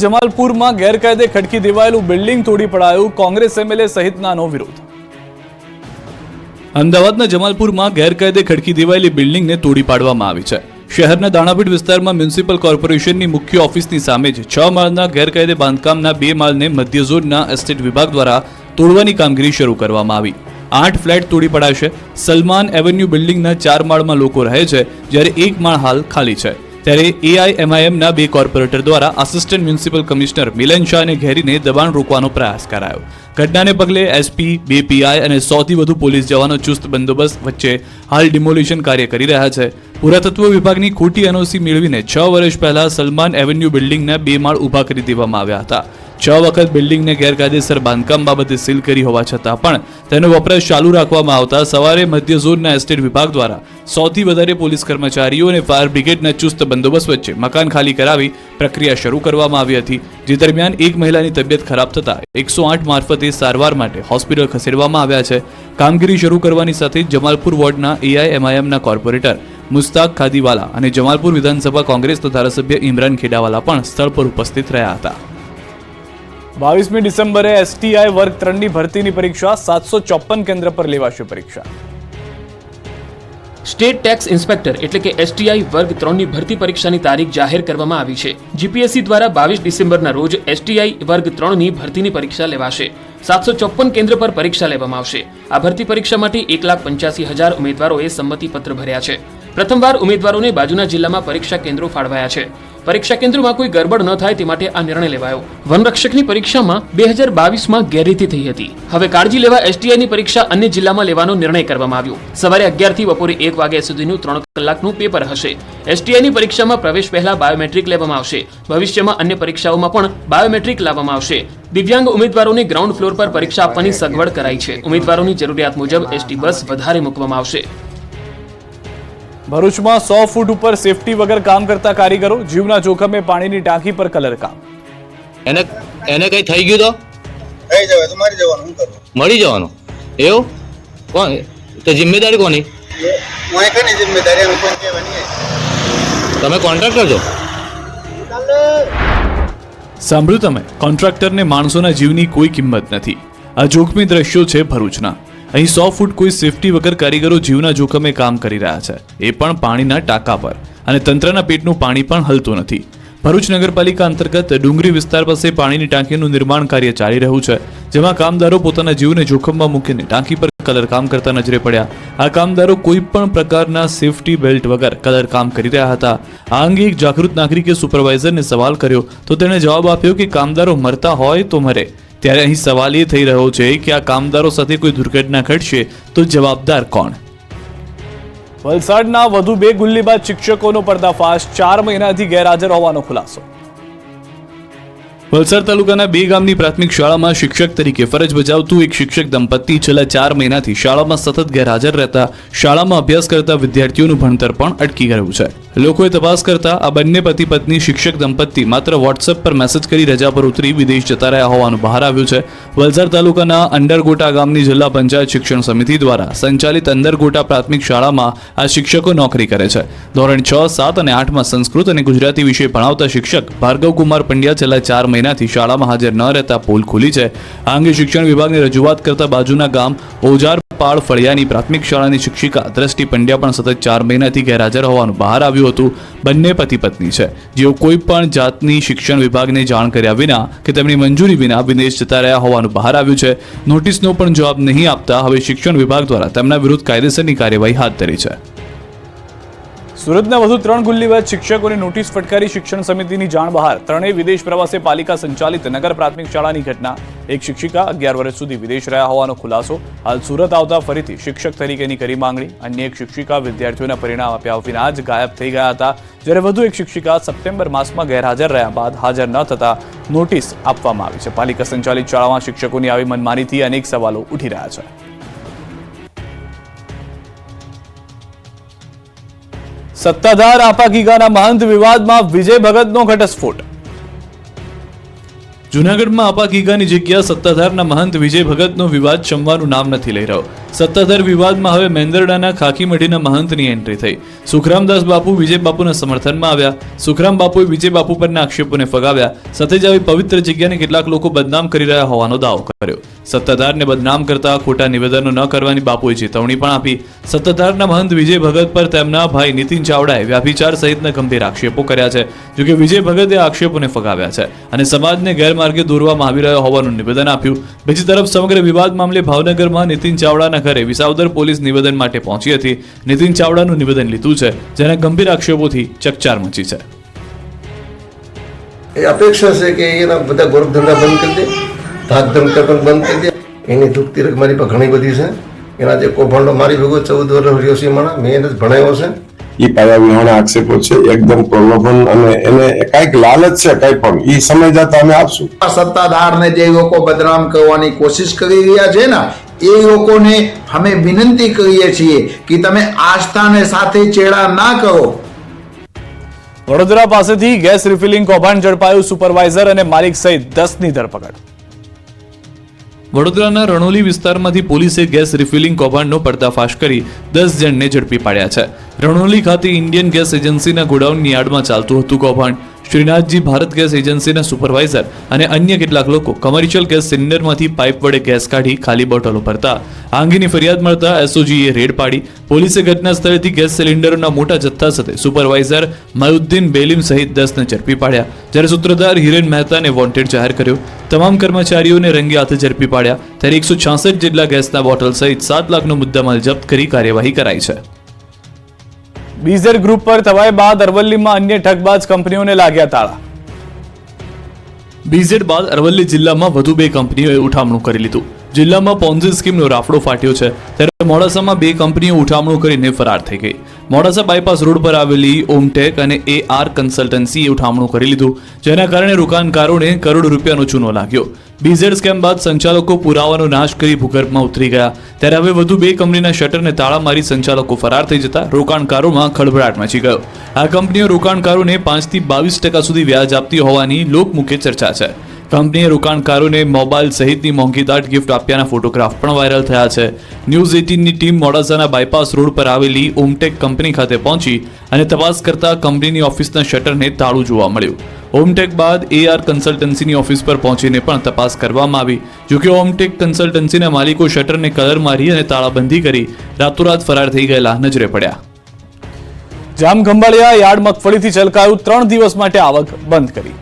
જમાલપુરમાં ગેરકાયદે ખડકી દેવાયેલું બિલ્ડિંગ તોડી પડાયું, કોંગ્રેસ એમએલએ સહિતનાનો વિરોધ. અમદાવાદના જમાલપુરમાં ગેરકાયદે ખડકી દેવાયેલી બિલ્ડિંગને તોડી પાડવામાં આવી છે. શહેરના દાણાપીઠ વિસ્તારમાં મ્યુનિસિપલ કોર્પોરેશનની મુખ્ય ઓફિસની સામે જ 6 માળના ગેરકાયદે બાંધકામના 2 માળને મધ્ય ઝોનના એસ્ટેટ વિભાગ દ્વારા તોડવાની કામગીરી શરૂ કરવામાં આવી. 8 ફ્લેટ તોડી પડાશે. સલમાન એવન્યુ બિલ્ડિંગના 4 માળમાં લોકો રહે છે, જ્યારે 1 માળ હાલ ખાલી છે. ત્યારે એઆઈએમઆઈએમના 2 કોર્પોરેટર દ્વારા આસિસ્ટન્ટ મ્યુનિસિપલ કમિશનર મિલન શાહને ઘેરીને દબાણ રોકવાનો પ્રયાસ કરાયો. ઘટનાને પગલે એસપી, 2 પીઆઈ અને 100 થી વધુ પોલીસ જવાનો ચુસ્ત બંદોબસ્ત વચ્ચે હાલ ડિમોલિશન કાર્ય કરી રહ્યા છે. પુરાતત્વ વિભાગની ખોટી એનઓસી મેળવીને 6 વર્ષ પહેલા સલમાન એવન્યુ બિલ્ડિંગના 2 માળ ઊભા કરી દેવામાં આવ્યા હતા. 6 વખત બિલ્ડિંગને ગેરકાયદેસર બાંધકામ બાબતે સીલ કરી હોવા છતાં પણ તેનો વપરાશ ચાલુ રાખવામાં આવતા સવારે મધ્ય ઝોનના એસ્ટેટ વિભાગ દ્વારા 100 થી વધારે પોલીસ કર્મચારીઓ અને ફાયર બ્રિગેડના ચુસ્ત બંદોબસ્ત વચ્ચે મકાન ખાલી કરાવી પ્રક્રિયા શરૂ કરવામાં આવી હતી. જે દરમિયાન એક મહિલાની તબિયત ખરાબ થતા 108 મારફતે સારવાર માટે હોસ્પિટલ ખસેડવામાં આવ્યા છે. કામગીરી શરૂ કરવાની સાથે જમાલપુર વોર્ડના એઆઈએમઆઈએમના કોર્પોરેટર મુસ્તાક ખાદીવાલા અને જમાલપુર વિધાનસભા કોંગ્રેસના ધારાસભ્ય ઇમરાન ખેડાવાલા પણ સ્થળ પર ઉપસ્થિત રહ્યા હતા. 22મી ડિસેમ્બરે એસટીઆઈ વર્ગ 3ની ભરતીની પરીક્ષા 754 કેન્દ્ર પર લેવાશે પરીક્ષા. સ્ટેટ ટેક્સ ઇન્સ્પેક્ટર એટલે કે એસટીઆઈ વર્ગ 3ની ભરતી પરીક્ષાની તારીખ જાહેર કરવામાં આવી છે. જીપીએસસી દ્વારા 22 ડિસેમ્બરના રોજ એસટીઆઈ વર્ગ 3ની ભરતીની પરીક્ષા લેવાશે. 754 કેન્દ્ર પર પરીક્ષા લેવામાં આવશે. આ ભરતી પરીક્ષા માટે 1,85,000 ઉમેદવારોએ સંમતિપત્ર ભર્યા છે. પ્રથમવાર ઉમેદવારોને બાજુના જિલ્લામાં પરીક્ષા કેન્દ્રો ફાળવાયા છે. પરીક્ષા કેન્દ્રોમાં કોઈ ગરબડ ન થાય તે માટે આ નિર્ણય લેવાયો. વનરક્ષકની પરીક્ષામાં 2022માં ગેરરીતિ થઈ હતી. હવે કાળજી લેવા એસટીઆઈની પરીક્ષા અન્ય જિલ્લામાં લેવાનો નિર્ણય કરવામાં આવ્યો. સવારે 11 થી બપોરે 1 વાગ્યા સુધીનું 3 કલાકનું પેપર હશે. એસટીઆઈની પરીક્ષામાં પ્રવેશ પહેલા બાયોમેટ્રિક લેવામાં આવશે. ભવિષ્યમાં અન્ય પરીક્ષાઓમાં પણ બાયોમેટ્રિક લાવવામાં આવશે. દિવ્યાંગ ઉમેદવારોને ગ્રાઉન્ડ ફ્લોર પર પરીક્ષા આપવાની સગવડ કરાઈ છે. ઉમેદવારોની જરૂરિયાત મુજબ એસટી બસ વધારે મૂકવામાં આવશે. ભરૂચમાં 100 ફૂટ ઉપર સેફટી વગર કામ કરતા કારીગરો, જીવના જોખમે પાણીની ટાંકી પર કલર કામ. એને કઈ થઈ ગયું તો થઈ જવાય તો મરી જવાનું. શું કરવું? મળી જવાનું. એવું કોણ તો જિમ્મેદારી કોની? હું કની જિમ્મેદારી અમે કોઈ કહેવાની. તમે કોન્ટ્રાક્ટર છો? સાંભળ્યું તમે? કોન્ટ્રાક્ટરને માણસોના જીવની કોઈ કિંમત નથી. આ જોખમી દ્રશ્યો છે ભરૂચના. અહીં 100 ફૂટ કોઈ સેફટી વગર કારીગરો જીવના જોખમે કામ કરી રહ્યા છે, એ પણ પાણીના ટાંકા પર, અને તંત્રના પેટનું પાણી પણ હલતું નથી. ભરૂચ નગરપાલિકા અંતર્ગત ડુંગરી વિસ્તાર પાસે પાણીની ટાંકીનું નિર્માણ કાર્ય ચાલી રહ્યું છે, જેમાં કામદારો પોતાના જીવને જોખમમાં મૂકીને ટાંકી પર કલર કામ કરતા નજરે પડ્યા. આ કામદારો કોઈ પણ પ્રકારના સેફટી બેલ્ટ વગર કલર કામ કરી રહ્યા હતા. આ અંગે એક જાગૃત નાગરિકે સુપરવાઇઝરને સવાલ કર્યો તો તેણે જવાબ આપ્યો કે કામદારો મરતા હોય તો મરે. ત્યારે અહીં સવાલ એ થઈ રહ્યો છે કે આ કામદારો સાથે કોઈ દુર્ઘટના ઘટશે તો જવાબદાર કોણ? વલસાડના વધુ 2 ગુલ્લીબાજ શિક્ષકોનો પર્દાફાશ, 4 મહિનાથી ગેરહાજર હોવાનો ખુલાસો. વલસાડ તાલુકાના 2 ગામની પ્રાથમિક શાળામાં શિક્ષક તરીકે ફરજ બજાવતું એક શિક્ષક દંપતી છેલ્લા 4 મહિનાથી શાળામાં સતત ગેરહાજર રહેતા શાળામાં અભ્યાસ કરતા વિદ્યાર્થીઓનું ભણતર પણ અટકી ગયું છે. લોકોએ તપાસ કરતા આ બંને પતિ પત્ની શિક્ષક દંપતી માત્ર વોટ્સએપ પર મેસેજ કરી રજા પર ઉતરી વિદેશ જતા રહ્યા હોવાનું બહાર આવ્યું છે. વલસાડ તાલુકાના અંડરગોટા ગામની જિલ્લા પંચાયત શિક્ષણ સમિતિ દ્વારા સંચાલિત અંડરગોટા પ્રાથમિક શાળામાં આ શિક્ષકો નોકરી કરે છે. ધોરણ 6, 7 અને 8માં સંસ્કૃત અને ગુજરાતી વિષય ભણાવતા શિક્ષક ભાર્ગવકુમાર પંડ્યા છેલ્લા 4 મહિનાથી શાળામાં હાજર ન રહેતા પોલ ખુલી છે. આ અંગે શિક્ષણ વિભાગને રજૂઆત કરતા બાજુના ગામ ઓજારપાડ ફળિયાની પ્રાથમિક શાળાની શિક્ષિકા દ્રષ્ટિ પંડ્યા પણ સતત 4 મહિનાથી ગેરહાજર હોવાનું બહાર આવ્યું હતું. બંને પતિ પત્ની છે, જેઓ કોઈ પણ જાતની શિક્ષણ વિભાગને જાણ કર્યા વિના કે તેમની મંજૂરી વિના વિદેશ જતા રહ્યા હોવાનું બહાર આવ્યું છે. નોટિસનો પણ જવાબ નહીં આપતા હવે શિક્ષણ વિભાગ દ્વારા તેમના વિરુદ્ધ કાયદેસરની કાર્યવાહી હાથ ધરી છે. સુરતના વધુ 3 ગુલ્લીબાજ શિક્ષકોની નોટિસ ફટકારી શિક્ષણ સમિતિની જાણ બહાર. 3 વિદેશ પ્રવાસે પાલિકા સંચાલિત નગર પ્રાથમિક શાળાની ઘટના. એક શિક્ષિકા 11 વર્ષ સુધી વિદેશ રહ્યા હોવાનો ખુલાસો. હાલ સુરત આવતા ફરીથી શિક્ષક તરીકેની કરી માંગણી. અન્ય એક શિક્ષિકા વિદ્યાર્થીઓના પરિણામ આપ્યા વિના જ ગાયબ થઈ ગયા હતા, જ્યારે વધુ એક શિક્ષિકા સપ્ટેમ્બર માસમાં ગેરહાજર રહ્યા બાદ હાજર ન થતા નોટિસ આપવામાં આવી છે. પાલિકા સંચાલિત શાળામાં શિક્ષકોની આવી મનમાનીથી અનેક સવાલો ઉઠી રહ્યા છે. સત્તાધાર આપાગીગાના મહંત વિવાદમાં વિજય ભગતનો ઘટસ્ફોટ. જૂનાગઢમાં આપાગીગાની જગ્યા સત્તાધારના મહંત વિજય ભગતનો વિવાદ શમવાનું નામ નથી લઈ રહ્યો. સત્તાધાર વિવાદમાં હવે મેંદરડાના ખાકીમઢીના મહંતની એન્ટ્રી થઈ. સુખરામદાસ બાપુ વિજય બાપુના સમર્થનમાં આવ્યા. સુખરામ બાપુએ વિજય બાપુ પરના આક્ષેપોને ફગાવ્યા. સાથે જ આવી પવિત્ર જગ્યાને કેટલાક લોકો બદનામ કરી રહ્યા હોવાનો દાવો કર્યો. સત્તાધારને બદનામ કરતા ખોટા નિવેદનો ન કરવાની બાપુએ ચેતવણી પણ આપી. સત્તાધારના મહંત વિજય ભગત પર તેમના ભાઈ નીતિન ચાવડાએ વ્યાભિચાર સહિતના ગંભીર આક્ષેપો કર્યા છે. જોકે વિજય ભગતે આ આક્ષેપોને ફગાવ્યા છે અને સમાજને ગેરમાર્ગે દોરવામાં આવી રહ્યો હોવાનું નિવેદન આપ્યું. બીજી તરફ સમગ્ર વિવાદ મામલે ભાવનગરમાં નીતિન ચાવડાના ઘરે વિસાવદર પોલીસ નિવેદન માટે પહોંચી હતી. નીતિન ચાવડાનું નિવેદન લીધું છે, જેના ગંભીર આક્ષેપોથી ચકચાર મચી છે. એ અપેક્ષા છે કે એના બધા ગોરખધંધા બંધ કરી દે, ધાકધમકા પણ બંધ કરી દે. એની દુઃખતી રક મારી પાસે ઘણી બધી છે. એના જે કૌભાંડો મારી ભેગો 14 વર્ષ રહ્યો છે માણા, મેં એને જ ભણાવ્યો છે. એ પાયા વિહોણા આક્ષેપો છે, એકદમ પ્રલોભન અને એને કઈક લાલચ છે, કઈ પણ એ સમય જતા અમે આપશું. સત્તાધારને જે લોકો બદનામ કરવાની કોશિશ કરી રહ્યા છે ને, એ લોકોને અમે વિનંતી કરીએ છીએ કે તમે આસ્થાને સાથે ચેડા ના કરો. વડોદરા પાસેથી ગેસ રિફિલિંગ કૌભાંડ ઝડપાયું. સુપરવાઇઝર અને માલિક સહિત 10ની ધરપકડ. વડોદરાના રણોલી વિસ્તારમાંથી પોલીસે ગેસ રિફિલિંગ કૌભાંડનો પર્દાફાશ કરી 10 જણને ઝડપી પાડ્યા છે. રણોલી ખાતે ઇન્ડિયન ગેસ એજન્સીના ગોડાઉનની યાર્ડમાં ચાલતું હતું કૌભાંડ. શ્રીનાથજી ભારત ગેસ એજન્સીના સુપરવાઇઝર અને અન્ય કેટલાક લોકો કમર્શિયલ ગેસ સિલિન્ડરમાંથી પાઇપ વડે ગેસ કાઢી ખાલી બોટલો ભરતા. આ અંગેની ફરિયાદ મળતા એસઓજીએ રેડ પાડી. પોલીસે ઘટના સ્થળેથી ગેસ સિલિન્ડરોના મોટા જથ્થા સાથે સુપરવાઇઝર મયુદ્દીન બેલીમ સહિત 10ને ઝડપી પાડ્યા. જ્યારે સૂત્રધાર હિરેન મહેતાને વોન્ટેડ જાહેર કર્યો. તમામ કર્મચારીઓને રંગે હાથે ઝડપી પાડ્યા. ત્યારે 166 જેટલા ગેસના બોટલ સહિત 7 લાખનો મુદ્દામાલ જપ્ત કરી કાર્યવાહી કરાઈ છે. બીઝેડ ગ્રુપ પર તવાય બાદ અરવલ્લીમાં અન્ય ઠગબાજ કંપનીઓને લાગ્યા તાળા. બીઝેડ બાદ અરવલ્લી જિલ્લામાં વધુ 2 કંપનીઓએ ઉઠામણું કરી લીધું. જિલ્લામાં પોન્ઝી સ્કીમનો રાફડો ફાટ્યો છે, ત્યારે મોડાસામાં 2 કંપનીઓ ઉઠામણું કરીને ફરાર થઈ ગઈ. મોડાસા બાયપાસ રોડ પર આવેલી ઓમટેક અને AR કન્સલ્ટન્સીએ ઉઠામણું કરી લીધું, જેના કારણે રોકાણકારોને કરોડ રૂપિયાનો ચૂનો લાગ્યો. બીઝેડ સ્કેમ બાદ સંચાલકો પુરાવાનો નાશ કરી ભૂગર્ભમાં ઉતરી ગયા. ત્યારે હવે વધુ 2 કંપનીના શટરને તાળા મારી સંચાલકો ફરાર થઈ જતા રોકાણકારોમાં ખળભળાટ મચી ગયો. આ કંપનીઓ રોકાણકારોને 5 થી 22% સુધી વ્યાજ આપતી હોવાની લોકમુખે ચર્ચા છે. કંપનીએ રોકાણકારોને મોબાઈલ સહિતની મોંઘીદાટ ગિફ્ટ આપ્યાના ફોટોગ્રાફ પણ વાયરલ થયા છે. ન્યૂઝ 18ની ટીમ મોડાસાના બાયપાસ રોડ પર આવેલી ઓમટેક કંપની ખાતે પહોંચી અને તપાસ કરતા કંપનીની ઓફિસના શટરને તાળું જોવા મળ્યું. ઓમટેક બાદ AR કન્સલ્ટન્સીની ઓફિસ પર પહોંચીને પણ તપાસ કરવામાં આવી. જોકે ઓમટેક કન્સલ્ટન્સીના માલિકો શટરને કલર મારી અને તાળાબંધી કરી રાતોરાત ફરાર થઈ ગયેલા નજરે પડ્યા. જામખંભાળિયા યાર્ડ મગફળીથી છલકાયું. 3 દિવસ માટે આવક બંધ કરી.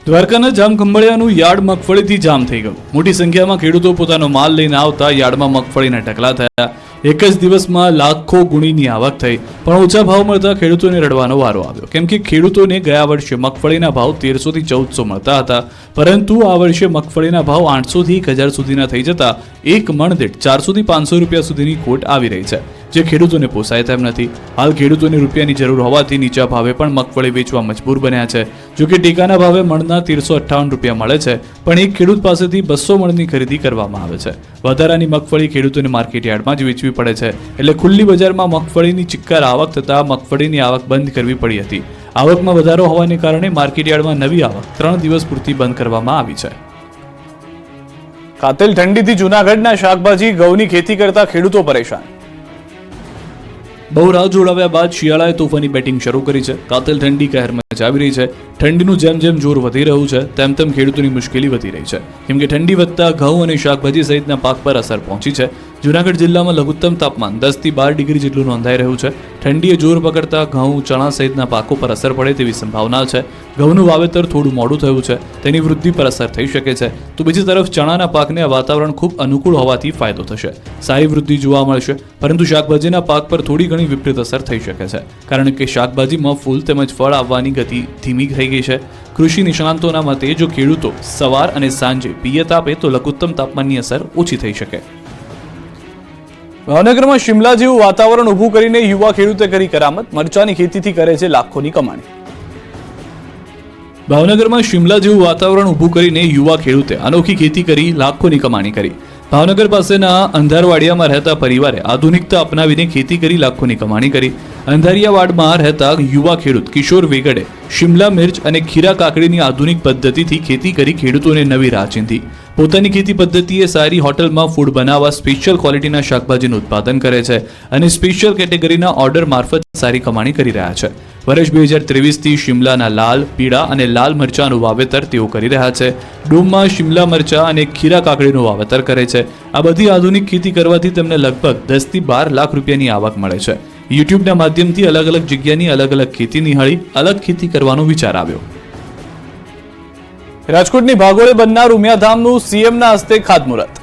દ્વારકાના જામખંભાળિયાનું યાર્ડ મગફળીથી જામ થઈ ગયું. મોટી સંખ્યામાં ખેડૂતો પોતાનો માલ લઈને આવતા યાર્ડમાં મગફળીના ઢગલા થયા. એક જ દિવસમાં લાખો ગુણીની આવક થઈ, પણ ઓછા ભાવ મળતા ખેડૂતોને રડવાનો વારો આવ્યો. કેમ કે ખેડૂતોને ગયા વર્ષે મગફળીના ભાવ 1300 થી 1400 મળતા હતા, પરંતુ આ વર્ષે મગફળીના ભાવ 800 થી 1000 સુધીના થઈ જતા એક મણ દીઠ 400 થી 500 રૂપિયા સુધીની ખોટ આવી રહી છે, જે ખેડૂતોને પોસાય તેમ નથી. હાલ ખેડૂતોને રૂપિયાની જરૂર હોવાથી નીચા ભાવે પણ મગફળી વેચવા મજબૂર બન્યા છે. જોકે ટેકાના ભાવે મણના 1358 રૂપિયા મળે છે, પણ એક ખેડૂત પાસેથી 200 મણની ખરીદી કરવામાં આવે છે. વધારાની મગફળી ખેડૂતોને માર્કેટ યાર્ડમાં જ વેચવી પડે છે, એટલે ખુલ્લી બજારમાં મગફળીની ચિક્કાર આવક થતાં મગફળીની આવક બંધ કરવી પડી હતી. આવકમાં વધારો હોવાને કારણે માર્કેટ યાર્ડમાં નવી આવક 3 દિવસ પૂરતી બંધ કરવામાં આવી છે. કાતિલ ઠંડીથી જૂનાગઢના શાકભાજી ઘઉંની ખેતી કરતા ખેડૂતો પરેશાન. બહુ રાહ જોડાવ્યા બાદ શિયાળાએ તોફાની બેટિંગ શરૂ કરી છે. કાતિલ ઠંડી કહેર મચાવી રહી છે. ઠંડીનું જેમ જેમ જોર વધી રહ્યું છે, તેમ તેમ ખેડૂતોની મુશ્કેલી વધી રહી છે, કેમ કે ઠંડી વધતા ઘઉં અને શાકભાજી સહિતના પાક પર અસર પહોંચી છે. જૂનાગઢ જિલ્લામાં લઘુત્તમ તાપમાન 10 થી 12 ડિગ્રી જેટલું નોંધાઈ રહ્યું છે. ઠંડીએ જોર પકડતા ઘઉં, ચણા સહિતના પાકો પર અસર પડે તેવી સંભાવના છે. ઘઉંનું વાવેતર થોડું મોડું થયું છે, તેની વૃદ્ધિ પર અસર થઈ શકે છે. તો બીજી તરફ ચણાના પાકને આ વાતાવરણ ખૂબ અનુકૂળ હોવાથી ફાયદો થશે, સારી વૃદ્ધિ જોવા મળશે. પરંતુ શાકભાજીના પાક પર થોડી ઘણી વિપરીત અસર થઈ શકે છે, કારણ કે શાકભાજીમાં ફૂલ તેમજ ફળ આવવાની ગતિ ધીમી થઈ ગઈ છે. કૃષિ નિષ્ણાંતોના મતે જો ખેડૂતો સવાર અને સાંજે પિયત આપે તો લઘુત્તમ તાપમાનની અસર ઓછી થઈ શકે. ભાવનગરમાં શિમલા જેવું વાતાવરણ ઊભું કરીને યુવા ખેડૂતે કરી કરામત. મરચાની ખેતીથી કરે છે લાખોની કમાણી. ભાવનગરમાં શિમલા જેવું વાતાવરણ ઊભું કરીને યુવા ખેડૂતે અનોખી ખેતી કરી લાખોની કમાણી કરી. ભાવનગર પાસેના અંધારવાડિયામાં રહેતા પરિવારે આધુનિકતા અપનાવીને ખેતી કરી લાખોની કમાણી કરી. અંધારિયાવાડમાં રહેતા યુવા ખેડૂત કિશોર વેગડે શિમલા મિર્ચ અને ખીરા કાકડીની આધુનિક પદ્ધતિથી ખેતી કરી ખેડૂતોને નવી રાહ ચીંધી. પોતાની ખેતી પદ્ધતિએ સારી હોટલમાં ફૂડ બનાવવા સ્પેશિયલ ક્વોલિટીના શાકભાજીનું ઉત્પાદન કરે છે અને સ્પેશિયલ કેટેગરીના ઓર્ડર મારફત સારી કમાણી કરી રહ્યા છે. વર્ષ 2023થી શિમલાના લાલ, પીળા અને લાલ મરચાનું વાવેતર તેઓ કરી રહ્યા છે. ડોમમાં શિમલા મરચા અને ખીરા કાકડીનું વાવેતર કરે છે. આ બધી આધુનિક ખેતી કરવાથી તેમને લગભગ 10 થી 12 લાખ રૂપિયાની આવક મળે છે. યુટ્યુબના માધ્યમથી અલગ અલગ જગ્યાની અલગ અલગ ખેતી નિહાળી અલગ ખેતી કરવાનો વિચાર આવ્યો. રાજકોટની ભાગોળે બનનાર ઉમિયાધામનું સીએમના હસ્તે ખાતમુહૂર્ત.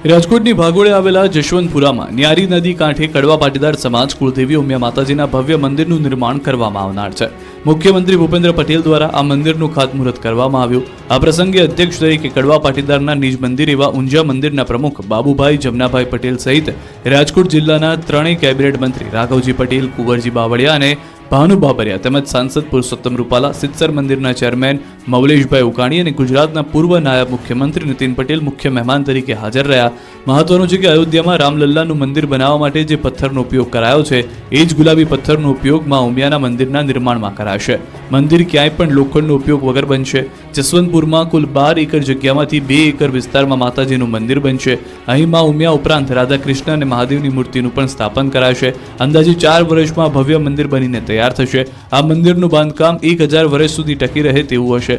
રાજકોટની ભાગોળે આવેલા જશવંતપુરામાં ન્યારી નદી કાંઠે કડવા પાટીદાર સમાજ કુળદેવી ઉમિયા માતાજીના ભવ્ય મંદિરનું નિર્માણ કરવામાં આવનાર છે. મુખ્યમંત્રી ભૂપેન્દ્ર પટેલ દ્વારા આ મંદિરનું ખાતમુહૂર્ત કરવામાં આવ્યું. આ પ્રસંગે અધ્યક્ષ તરીકે કડવા પાટીદારના નિજ મંદિર એવા ઊંઝા મંદિરના પ્રમુખ બાબુભાઈ જમનાભાઈ પટેલ સહિત રાજકોટ જિલ્લાના ત્રણેય કેબિનેટ મંત્રી રાઘવજી પટેલ, કુંવરજી બાવળિયા અને ભાનુ બાબરિયા તેમજ સાંસદ પુરુષોત્તમ રૂપાલા, સિત્સર મંદિરના ચેરમેન મવલેશભાઈ ઉકાણી અને ગુજરાતના પૂર્વ નાયબ મુખ્યમંત્રી નીતિન પટેલ મુખ્ય મહેમાન તરીકે હાજર રહ્યા. મહત્વનું છે કે અયોધ્યામાં રામલલ્લાનું મંદિર બનાવવા માટે જે પથ્થરનો ઉપયોગ કરાયો છે એ જ ગુલાબી પથ્થરનો ઉપયોગ માં ઉમિયાના મંદિરના નિર્માણમાં કરાશે. મંદિર ક્યાંય પણ લોખંડનો ઉપયોગ વગર બનશે. જસવંતપુરમાં કુલ 12 એકર જગ્યામાંથી 2 એકર વિસ્તારમાં માતાજીનું મંદિર બનશે. અહીં માં ઉમિયા ઉપરાંત રાધાકૃષ્ણ અને મહાદેવની મૂર્તિનું પણ સ્થાપન કરાશે. અંદાજે 4 વર્ષમાં ભવ્ય મંદિર બનીને તૈયાર થશે. આ મંદિરનું બાંધકામ 1000 વર્ષ સુધી ટકી રહે તેવું હશે.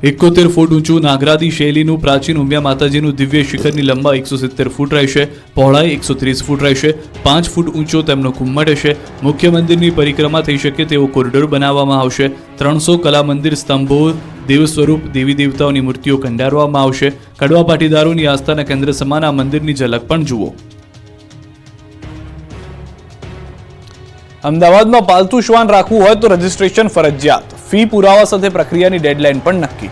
71 ફૂટ ઊંચું નાગરાદી શૈલીનું પ્રાચીન ઉમિયા માતાજીનું દિવ્ય શિખરની લંબાઈ 170 ફૂટ રહેશે, પહોળાઈ 130 ફૂટ રહેશે. 5 ફૂટ ઊંચો તેમનો ઘુમ્મટ હશે. મુખ્ય મંદિરની પરિક્રમા થઈ શકે તેવો કોરિડોર બનાવવામાં આવશે. 300 કલા મંદિર સ્તંભો, દેવ સ્વરૂપ, દેવી દેવતાઓની મૂર્તિઓ કંડારવામાં આવશે. કડવા પાટીદારોની આસ્થાના કેન્દ્ર સમાન આ મંદિરની ઝલક પણ જુઓ. અમદાવાદમાં પાલતુ શ્વાન રાખવું હોય તો રજીસ્ટ્રેશન ફરજિયાત. ફી પુરાવા સાથે પ્રક્રિયાની ડેડલાઇન પણ નક્કી.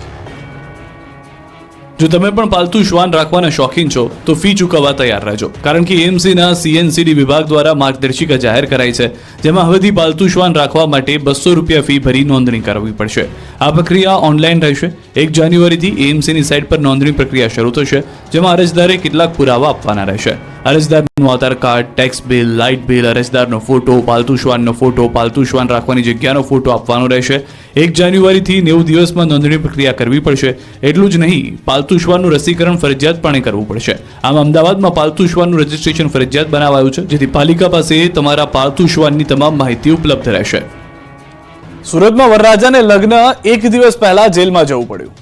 જો તમે પણ પાલતુ શ્વાન રાખવાના શોખીન છો તો ફી ચૂકવવા તૈયાર રહેજો, કારણ કે એએમસીના CNCD વિભાગ દ્વારા માર્ગદર્શિકા જાહેર કરાઈ છે, જેમાં હવેથી પાલતુ શ્વાન રાખવા માટે 200 રૂપિયા ફી ભરી નોંધણી કરાવવી પડશે. આ પ્રક્રિયા ઓનલાઈન રહેશે. 1 જાન્યુઆરીથી એએમસીની સાઇટ પર નોંધણી પ્રક્રિયા શરૂ થશે, જેમાં અરજદારે કેટલાક પુરાવા આપવાના રહેશે. અરજદારનું Aadhaar card, tax bill, light bill, અરજદારનો ફોટો, પાલતુ શ્વાનનો ફોટો, પાલતુ શ્વાન રાખવાની જગ્યાનો ફોટો આપવાનો રહેશે. 1 જાન્યુઆરીથી 90 દિવસમાં નોંધણી પ્રક્રિયા કરવી પડશે. એટલું જ નહીં, પાલતુ શ્વાનનું રસીકરણ ફરજિયાતપણે કરવું પડશે. આમ અમદાવાદમાં પાલતુ શ્વાનનું રજીસ્ટ્રેશન ફરજિયાત બનાવાયું છે, જેથી પાલિકા પાસે તમારા પાલતુ શ્વાનની તમામ માહિતી ઉપલબ્ધ રહેશે. સુરતમાં વરરાજાને લગ્ન 1 દિવસ પહેલા જેલમાં જવું પડ્યું.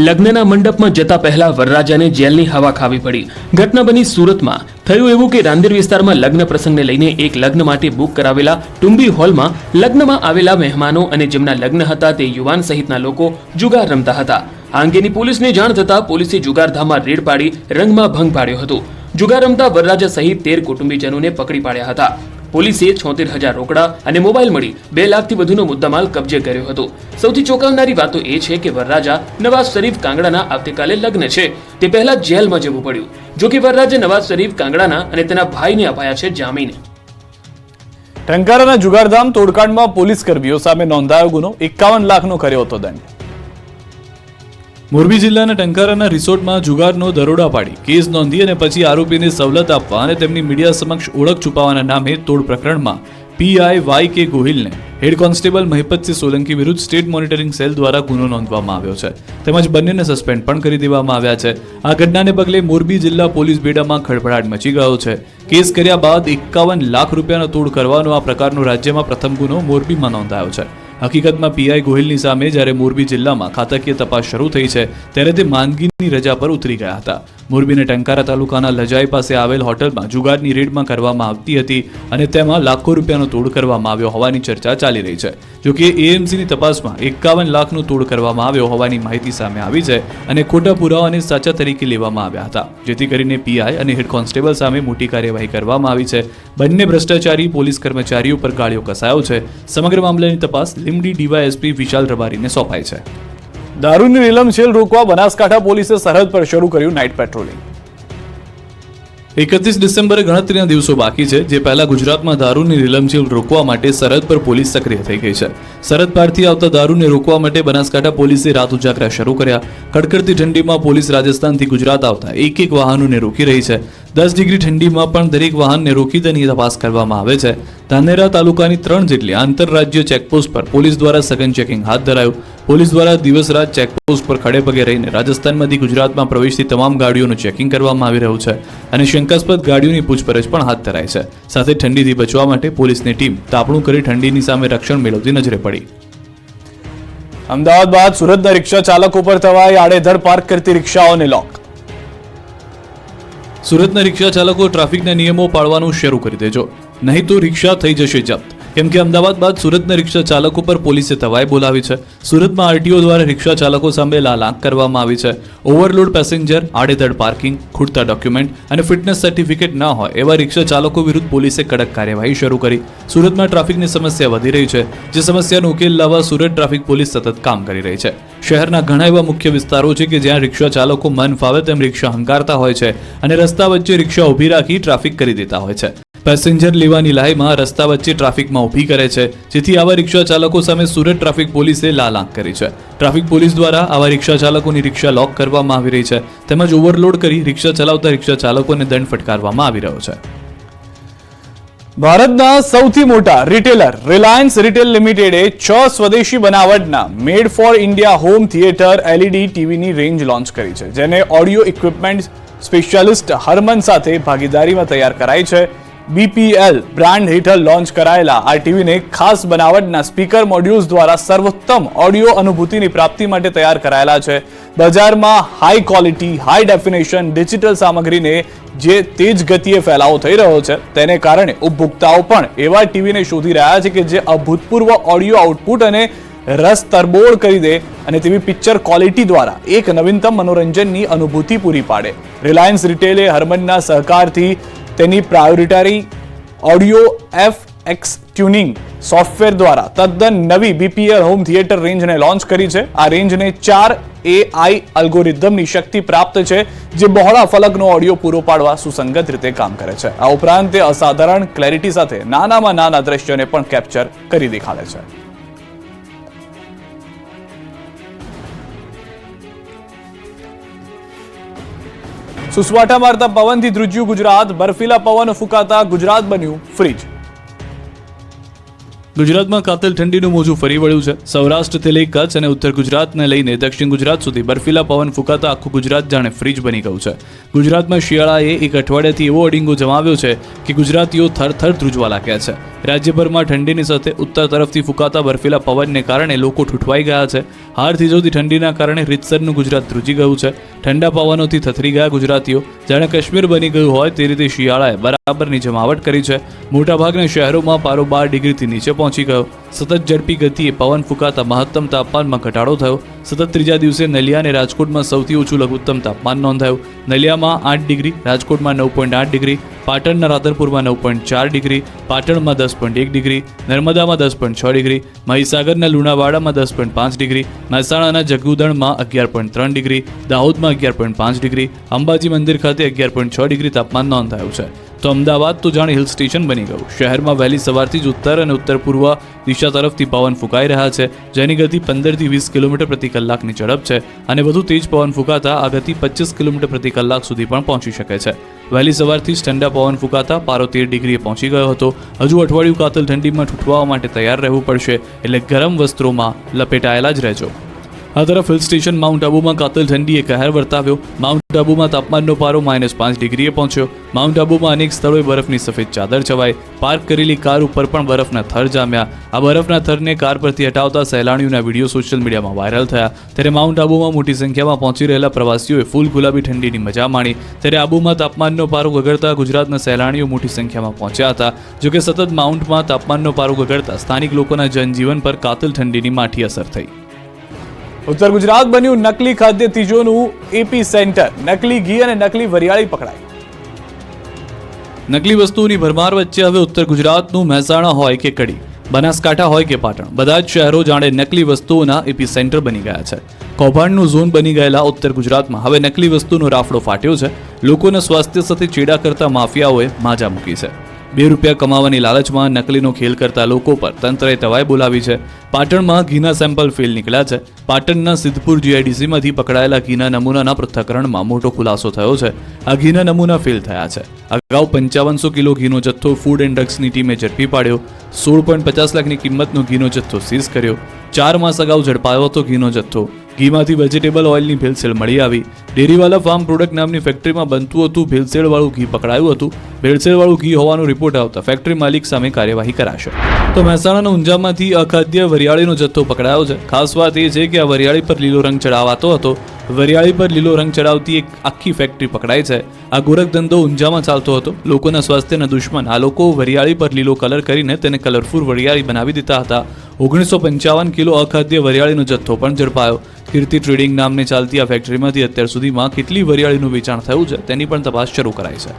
લગ્નના મંડપમાં જતા પહેલા વરરાજાને જેલની હવા ખાવી પડી. ઘટના બની સુરતમાં. થયું એવું કે રાંદેર વિસ્તારમાં લગ્ન પ્રસંગને લઈને એક લગ્ન માટે બુક કરાવેલા ટુંબી હોલમાં લગ્નમાં આવેલા મહેમાનો અને જેમના લગ્ન હતા તે યુવાન સહિતના લોકો જુગાર રમતા હતા. આ અંગેની પોલીસને જાણ થતા પોલીસે જુગારધામમાં રેડ પાડી રંગમાં ભંગ પાડ્યો હતો. જુગાર રમતા વરરાજા સહિત 13 કુટુંબીજનોને પકડી પાડ્યા હતા. પોલીસે 76,000 રોકડા અને મોબાઈલ મળી 2 લાખથી વધુનો મુદ્દામાલ કબજે કર્યો હતો. સૌથી ચોંકાવનારી વાતો એ છે કે વરરાજા નવાઝ શરીફ કાંગડાના આવતીકાલે લગ્ન છે, તે પહેલા જેલમાં જવું પડ્યું. જો કે વરરાજા નવાઝ શરીફ કાંગડાના અને તેના ભાઈને અપાયા છે જામીન. ટંકારાના જુગારધામ તોડકાંડમાં પોલીસ કર્મીઓ સામે નોંધાયો ગુનો. 51 લાખનો કર્યો હતો દંડ. મોરબી જિલ્લાના ટંકારાના રિસોર્ટમાં જુગારનો દરોડા પાડી કેસ નોંધી અને પછી આરોપીને સવલત આપવા અને તેમની મીડિયા સમક્ષ ઓળખ છુપાવવાના નામે તોડ પ્રકરણમાં પીઆઈ YK ગોહિલને હેડ કોન્સ્ટેબલ મહિપતસિંહ સોલંકી વિરુદ્ધ સ્ટેટ મોનિટરિંગ સેલ દ્વારા ગુનો નોંધવામાં આવ્યો છે, તેમજ બંનેને સસ્પેન્ડ પણ કરી દેવામાં આવ્યા છે. આ ઘટનાને પગલે મોરબી જિલ્લા પોલીસ બેડામાં ખળભળાટ મચી ગયો છે. કેસ કર્યા બાદ 51 લાખ રૂપિયાનો તોડ કરવાનો આ પ્રકારનો રાજ્યમાં પ્રથમ ગુનો મોરબીમાં નોંધાયો છે. હકીકતમાં પીઆઈ ગોહિલની સામે જ્યારે મોરબી જિલ્લામાં ખાતાકીય તપાસ શરૂ થઈ છે ત્યારે તે માંદગીની રજા પર ઉતરી ગયા હતા. મોરબીના ટંકારા તાલુકાના લજાઈ પાસે આવેલ હોટલમાં જુગારની રેડમાં કરવામાં આવતી હતી અને તેમાં લાખો રૂપિયાનો તોડ કરવામાં આવ્યો હોવાની ચર્ચા ચાલી રહી છે. જોકે એએમસીની તપાસમાં 51 લાખનો તોડ કરવામાં આવ્યો હોવાની માહિતી સામે આવી છે અને ખોટા પુરાવાને સાચા તરીકે લેવામાં આવ્યા હતા, જેથી કરીને પીઆઈ અને હેડ કોન્સ્ટેબલ સામે મોટી કાર્યવાહી કરવામાં આવી છે. બંને ભ્રષ્ટાચારી પોલીસ કર્મચારીઓ પર ગાળિયો કસાયો છે. સમગ્ર મામલાની તપાસ લીમડી ડીવાયએસપી વિશાલ રબારીને સોંપાઈ છે. દારૂની રેલમછેલ રોકવા બનાસકાંઠા પોલીસે સરહદ પર શરૂ કર્યું નાઇટ પેટ્રોલિંગ. 31 ડિસેમ્બરે ગણતરીના દિવસો બાકી છે, જે પહેલા ગુજરાતમાં દારૂની રીલમછીલ રોકવા માટે સરહદ પર પોલીસ સક્રિય થઈ ગઈ છે. સરહદ પારથી આવતા દારૂને રોકવા માટે બનાસકાંઠા પોલીસે રાત ઉજાગરા શરૂ કર્યા. કડકડતી ઠંડીમાં પોલીસ રાજસ્થાનથી ગુજરાત આવતા એક વાહનોને રોકી રહી છે. 10 ડિગ્રી ઠંડીમાં પણ દરેક વાહનને રોકી તેની તપાસ કરવામાં આવે છે. ધાનેરા તાલુકાની 3 જેટલી આંતરરાજ્ય ચેકપોસ્ટ પર પોલીસ દ્વારા સઘન ચેકિંગ હાથ ધરાયું. પોલીસ દ્વારા દિવસ રાત ચેકપોસ્ટ પર ખડે પગે રહીને રાજસ્થાનમાંથી ગુજરાતમાં પ્રવેશતી તમામ ગાડીઓનું ચેકિંગ કરવામાં આવી રહ્યું છે અને શંકાસ્પદ ગાડીઓની પૂછપરછ પણ હાથ ધરાઈ છે. સાથે ઠંડીથી બચવા માટે પોલીસની ટીમ તાપણું કરી ઠંડીની સામે રક્ષણ મેળવતી નજરે પડી. અમદાવાદ બાદ સુરતના રિક્ષા ચાલકો પર થવાય આડેધડ પાર્ક કરતી રિક્ષાઓને લોક. સુરતના રિક્ષા ચાલકો ટ્રાફિકના નિયમો પાળવાનું શરૂ કરી દેજો, નહીં તો રિક્ષા થઈ જશે જપ્ત. કેમ કે અમદાવાદ બાદ સુરતના રિક્ષા ચાલકો પર પોલીસે તવાઈ બોલાવી છે. સુરતમાં આરટીઓ દ્વારા રિક્ષા ચાલકો સામે લાલાંક કરવામાં આવી છે. ઓવરલોડ પેસેન્જર, આડેધડ પાર્કિંગ, ખૂટતા ડોક્યુમેન્ટ અને ફિટનેસ સર્ટિફિકેટ ન હોય એવા રિક્ષા ચાલકો વિરુદ્ધ પોલીસે કડક કાર્યવાહી શરૂ કરી. સુરતમાં ટ્રાફિકની સમસ્યા વધી રહી છે, જે સમસ્યાનો ઉકેલ લાવવા સુરત ટ્રાફિક પોલીસ સતત કામ કરી રહી છે. શહેરના ઘણા એવા મુખ્ય વિસ્તારો છે કે જ્યાં રિક્ષા ચાલકો મન ફાવે તેમ રિક્ષા હંકારતા હોય છે અને રસ્તા વચ્ચે રિક્ષા ઊભી રાખી ટ્રાફિક કરી દેતા હોય છે. પેસેન્જર લેવાની લાઈમાં રસ્તા વચ્ચે ટ્રાફિકમાં ઊભી કરે છે, જેથી આવા રિક્ષા ચાલકો સામે સુરત ટ્રાફિક પોલીસે લાલાંક કરી છે. ટ્રાફિક પોલીસ દ્વારા આવા રિક્ષા ચાલકોની રિક્ષા લોક કરવામાં આવી રહી છે, તેમજ ઓવરલોડ કરી રિક્ષા ચલાવતા રિક્ષા ચાલકોને દંડ ફટકારવામાં આવી રહ્યો છે. ભારતના સૌથી મોટા રિટેલર રિલાયન્સ રિટેલ લિમિટેડે 6 સ્વદેશી બનાવટના made for India home theatre LED ટીવીની રેન્જ લોન્ચ કરી છે, જેને ઓડિયો ઇક્વિપમેન્ટ સ્પેશિયાલિસ્ટ હરમન સાથે ભાગીદારીમાં તૈયાર કરાઈ છે. BPL બ્રાન્ડ હેઠળ લોન્ચ કરાયેલા આ ટીવીને ખાસ બનાવટના સ્પીકર મોડ્યુલ્સ દ્વારા સર્વોત્તમ ઓડિયો અનુભૂતિની પ્રાપ્તિ માટે તૈયાર કરાયેલા છે. બજારમાં high quality, high definition digital સામગ્રીને જે તેજ ગતિએ ફેલાવો થઈ રહ્યો છે, તેને કારણે ઉપભોક્તાઓ પણ એવા ટીવીને શોધી રહ્યા છે કે જે અભૂતપૂર્વ ઓડિયો આઉટપુટ અને રસ તરબોળ કરી દે અને તેવી પિક્ચર ક્વોલિટી દ્વારા એક નવીનતમ મનોરંજનની અનુભૂતિ પૂરી પાડે. રિલાયન્સ રિટેલે હરમનના સહકારથી તેની પ્રાયોરિટરી ઓડિયો FX ટ્યુનિંગ સોફ્ટવેર દ્વારા તદ્દન નવી BPL હોમ થિયેટર રેન્જને લોન્ચ કરી છે. આ રેન્જને 4 AI અલ્ગોરિધમની શક્તિ પ્રાપ્ત છે, જે બહોળા ફલકનો ઓડિયો પૂરો પાડવા સુસંગત રીતે કામ કરે છે. આ ઉપરાંત તે અસાધારણ ક્લેરિટી સાથે નાનામાં નાના દ્રશ્યોને પણ કેપ્ચર કરી દેખાડે છે. સુસવાટા મારતા પવનથી ધ્રુજ્યું ગુજરાત, બર્ફીલા પવન ફૂંકાતા ગુજરાત બન્યું ફ્રીજ. ગુજરાતમાં કાતિલ ઠંડીનું મોજું ફરી વળ્યું છે. સૌરાષ્ટ્રથી લઈ કચ્છ અને ઉત્તર ગુજરાતને લઈને દક્ષિણ ગુજરાત સુધી બર્ફીલા પવન ફૂંકાતા આખું ગુજરાત જાણે ફ્રીજ બની ગયું છે. ગુજરાતમાં શિયાળાએ એક અઠવાડિયાથી એવો અડીંગો જમાવ્યો છે કે ગુજરાતીઓ થરથર ધ્રુજવા લાગ્યા છે. રાજ્યભરમાં ઠંડીની સાથે ઉત્તર તરફથી ફૂંકાતા બર્ફીલા પવનને કારણે લોકો ઠૂઠવાઈ ગયા છે. હાર થીજવતી ઠંડીના કારણે રીતસરનું ગુજરાત ધ્રુજી ગયું છે. ઠંડા પવનોથી થથરી ગયા ગુજરાતીઓ, જાણે કાશ્મીર બની ગયું હોય તે રીતે શિયાળાએ બરાબરની જમાવટ કરી છે. મોટાભાગના શહેરોમાં પારો 12 ડિગ્રીથી નીચે પહોંચી ગયો. સતત ઝડપી ગતિએ પવન ફૂંકાતા મહત્તમ તાપમાનમાં ઘટાડો થયો. સતત ત્રીજા દિવસે નલિયા અને રાજકોટમાં સૌથી ઓછું લઘુત્તમ તાપમાન નોંધાયું. નલિયામાં 8 ડિગ્રી, રાજકોટમાં 9.8 ડિગ્રી, પાટણના રાધનપુરમાં 9.4 ડિગ્રી, પાટણમાં 10.1 ડિગ્રી, નર્મદામાં 10.6 ડિગ્રી, મહીસાગરના લુણાવાડામાં 10.5 ડિગ્રી, મહેસાણાના જગુદણમાં 11.3 ડિગ્રી, દાહોદમાં 11.5 ડિગ્રી, અંબાજી મંદિર ખાતે 11.6 ડિગ્રી તાપમાન નોંધાયું છે. તો અમદાવાદ તો જાણે હિલ સ્ટેશન બની ગયું. શહેરમાં વહેલી સવારથી જ ઉત્તર અને ઉત્તર પૂર્વ દિશા તરફથી પવન ફૂંકાઈ રહ્યા છે, જેની ગતિ 15 થી 20 કિલોમીટર પ્રતિ કલાકની ઝડપ છે અને વધુ તેજ પવન ફૂંકાતા આ ગતિ 25 કિલોમીટર પ્રતિ કલાક સુધી પણ પહોંચી શકે છે. વહેલી સવારથી જ ઠંડા પવન ફૂંકાતા પારો 13 ડિગ્રીએ પહોંચી ગયો હતો. હજુ અઠવાડિયું કાતિલ ઠંડીમાં ઠૂઠવા માટે તૈયાર રહેવું પડશે, એટલે ગરમ વસ્ત્રોમાં લપેટાયેલા જ રહેજો. આ તરફ હિલ સ્ટેશન માઉન્ટ આબુમાં કાતિલ ઠંડીએ કહેર વર્તાવ્યો. માઉન્ટ આબુમાં તાપમાનનો પારો -5 ડિગ્રીએ પહોંચ્યો. માઉન્ટ આબુમાં અનેક સ્થળોએ બરફની સફેદ ચાદર છવાઈ. પાર્ક કરેલી કાર ઉપર પણ બરફના થર જામ્યા. આ બરફના થરને કાર પરથી હટાવતા સહેલાણીઓના વિડીયો સોશિયલ મીડિયામાં વાયરલ થયા. ત્યારે માઉન્ટ આબુમાં મોટી સંખ્યામાં પહોંચી રહેલા પ્રવાસીઓએ ફૂલ ગુલાબી ઠંડીની મજા માણી. ત્યારે આબુમાં તાપમાનનો પારો ગગડતા ગુજરાતના સહેલાણીઓ મોટી સંખ્યામાં પહોંચ્યા હતા. જોકે સતત માઉન્ટમાં તાપમાનનો પારો ગગડતા સ્થાનિક લોકોના જનજીવન પર કાતિલ ઠંડીની માઠી અસર થઈ. ઉત્તર ગુજરાત બન્યું નકલી ખાદ્ય તીજોનું એપી સેન્ટર, નકલી ઘી અને નકલી વરિયાળી પકડાઈ. નકલી વસ્તુઓની ભરમાર વચ્ચે હવે ઉત્તર ગુજરાતનું મહેસાણા હોય કે કડી, બનાસકાંઠા હોય કે પાટણ, બધા જ શહેરો જાણે નકલી વસ્તુઓના એપી સેન્ટર બની ગયા છે. કૌભાંડનું ઝોન બની ગયેલા ઉત્તર ગુજરાતમાં હવે નકલી વસ્તુનો રાફડો ફાટ્યો છે. લોકોના સ્વાસ્થ્ય સાથે ચેડા કરતા માફિયાઓએ માજા મૂકી છે. 2 રૂપિયા કમાવાની લાલચમાં નકલીનો ખેલ કરતા લોકો પર તંત્રએ તવાઈ બોલાવી છે. પાટણમાં ઘીના સેમ્પલ ફેલ નીકળ્યા છે. પાટણના સિદ્ધપુર જીઆઈડીસીમાંથી પકડાયેલા ઘીના નમૂનાના પૃથ્થકરણમાં મોટો ખુલાસો થયો છે. આ ઘીના નમૂના ફેલ થયા છે. અગાઉ 5500 કિલો ઘીનો જથ્થો ફૂડ એન્ડ ડ્રગ્સની ટીમે ઝડપી પાડ્યો. 16.50 લાખની કિંમતનો ઘીનો જથ્થો સીઝ કર્યો. 4 માસ અગાઉ ઝડપાયો હતો ઘીનો જથ્થો. ઘીમાંથી વેજીટેબલ ઓઇલની ભેળસેળ મળી આવી. ડેરીવાલા ફાર્મ પ્રોડક્ટ નામની ફેક્ટરીમાં બનતું હતું ભેળસેળવાળું ઘી પકડાયું હતું. ભેળસેળવાળું ઘી હોવાનો રિપોર્ટ આવતા ફેક્ટરી માલિક સામે કાર્યવાહી કરાશે. તો મહેસાણાના ઊંઝામાંથી અખાદ્ય વરિયાળીનો જથ્થો પકડાયો છે. ખાસ વાત એ છે કે આ વરિયાળી પર લીલો રંગ ચડાવાતો હતો. વરિયાળી પર લીલો રંગ ચડાવતી એક આખી ફેક્ટરી પકડાઈ છે. આ ગોરખધંધો ઊંઝામાં ચાલતો હતો. લોકોના સ્વાસ્થ્યના દુશ્મન આ લોકો વરિયાળી પર લીલો કલર કરીને તેને કલરફુલ વરિયાળી બનાવી દેતા હતા. 1955 કિલો અખાદ્ય વરિયાળીનો જથ્થો પણ ઝડપાયો. કીર્તિ ટ્રેડિંગ નામને ચાલતી આ ફેક્ટરીમાંથી અત્યાર સુધીમાં કેટલી વરિયાળીનું વેચાણ થયું છે તેની પણ તપાસ શરૂ કરાઈ છે.